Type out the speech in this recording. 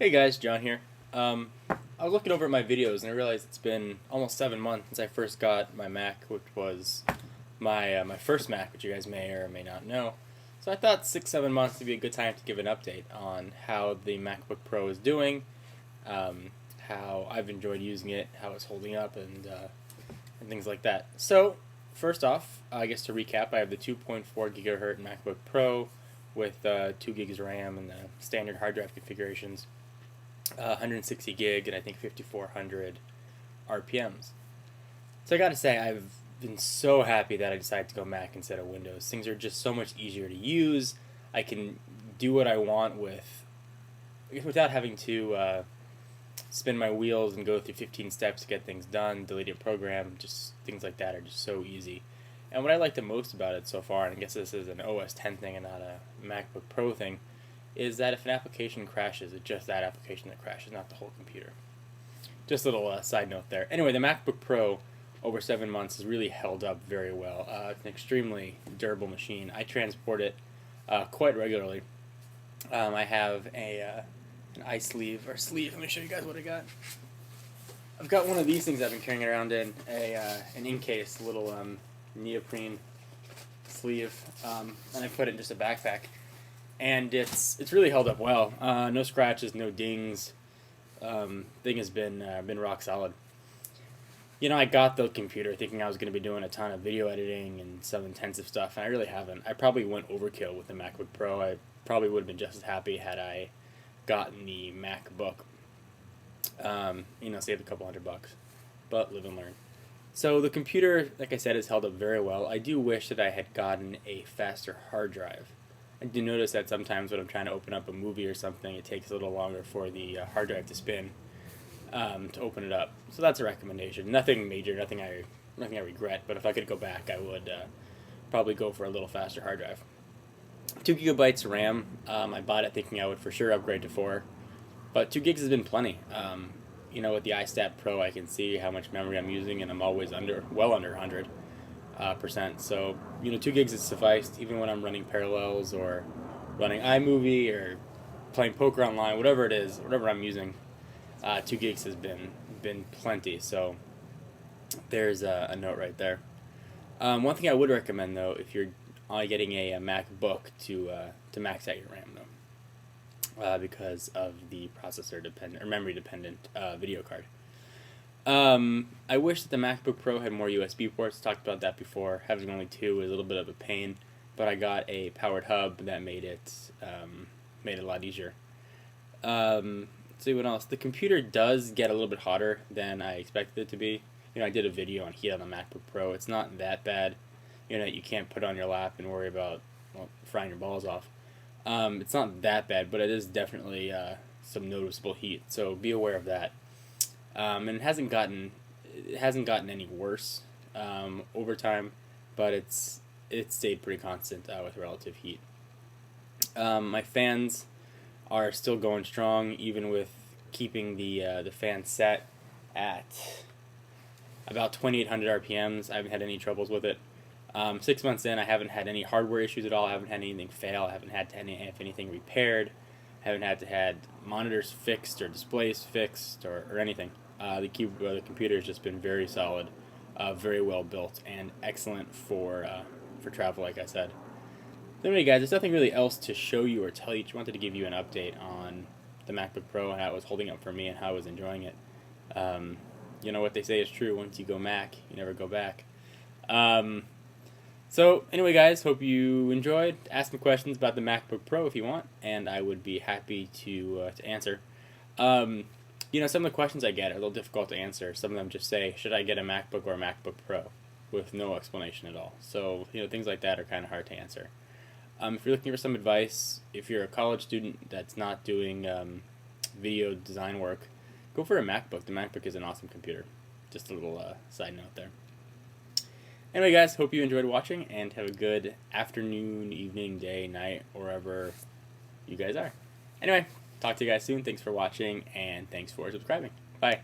Hey guys, John here. I was looking over at my videos and I realized it's been almost 7 months since I first got my Mac, which was my first Mac, which you guys may or may not know. So I thought 6-7 months would be a good time to give an update on how the MacBook Pro is doing, how I've enjoyed using it, how it's holding up, and things like that. So first off, I guess to recap, I have the 2.4 gigahertz MacBook Pro with 2 gigs RAM and the standard hard drive configurations. 160 gig and I think 5400 RPMs. So I gotta say, I've been so happy that I decided to go Mac instead of Windows. Things are just so much easier to use. I can do what I want without having to spin my wheels and go through 15 steps to get things done, delete a program, just things like that are just so easy. And what I like the most about it so far, and I guess this is an OS X thing and not a MacBook Pro thing, is that if an application crashes, it's just that application that crashes, not the whole computer. Just a little side note there. Anyway, the MacBook Pro over 7 months has really held up very well. It's an extremely durable machine. I transport it quite regularly. I have an eye sleeve, or sleeve. Let me show you guys what I got. I've got one of these things I've been carrying around in, an in-case little neoprene sleeve, and I put it in just a backpack. And it's really held up well. No scratches, no dings. Thing has been rock solid. You know, I got the computer thinking I was going to be doing a ton of video editing and some intensive stuff, and I really haven't. I probably went overkill with the MacBook Pro. I probably would have been just as happy had I gotten the MacBook. Saved a couple $100, but live and learn. So the computer, like I said, has held up very well. I do wish that I had gotten a faster hard drive. I do notice that sometimes when I'm trying to open up a movie or something, it takes a little longer for the hard drive to spin to open it up. So that's a recommendation. Nothing major, nothing I regret. But if I could go back, I would probably go for a little faster hard drive. 2 gigabytes RAM. I bought it thinking I would for sure upgrade to 4, but 2 gigs has been plenty. With the iStat Pro, I can see how much memory I'm using, and I'm always well under 100%. So 2 gigs has sufficed even when I'm running parallels or running iMovie or playing poker online, whatever it is, whatever I'm using. 2 gigs has been plenty. So there's a note right there. One thing I would recommend though, if you're getting a MacBook, to max out your RAM though, because of the processor dependent or memory dependent video card. I wish that the MacBook Pro had more USB ports. Talked about that before. Having only 2 is a little bit of a pain, but I got a powered hub that made it a lot easier. Let's see what else. The computer does get a little bit hotter than I expected it to be. I did a video on heat on the MacBook Pro. It's not that bad. You can't put it on your lap and worry about frying your balls off. It's not that bad, but it is definitely some noticeable heat. So be aware of that. And it hasn't gotten any worse over time, but it's stayed pretty constant with relative heat. My fans are still going strong, even with keeping the fan set at about 2,800 RPMs. I haven't had any troubles with it. 6 months in, I haven't had any hardware issues at all. I haven't had anything fail. I haven't had to have anything repaired. I haven't had to had monitors fixed or displays fixed or anything. The computer has just been very solid, very well built, and excellent for travel, like I said. So anyway, guys, there's nothing really else to show you or tell you. Just wanted to give you an update on the MacBook Pro and how it was holding up for me and how I was enjoying it. What they say is true. Once you go Mac, you never go back. So anyway, guys, hope you enjoyed. Ask me questions about the MacBook Pro if you want, and I would be happy to answer. Some of the questions I get are a little difficult to answer. Some of them just say, should I get a MacBook or a MacBook Pro, with no explanation at all. So, things like that are kind of hard to answer. If you're looking for some advice, if you're a college student that's not doing video design work, go for a MacBook. The MacBook is an awesome computer. Just a little side note there. Anyway, guys, hope you enjoyed watching, and have a good afternoon, evening, day, night, wherever you guys are. Anyway, talk to you guys soon. Thanks for watching, and thanks for subscribing. Bye.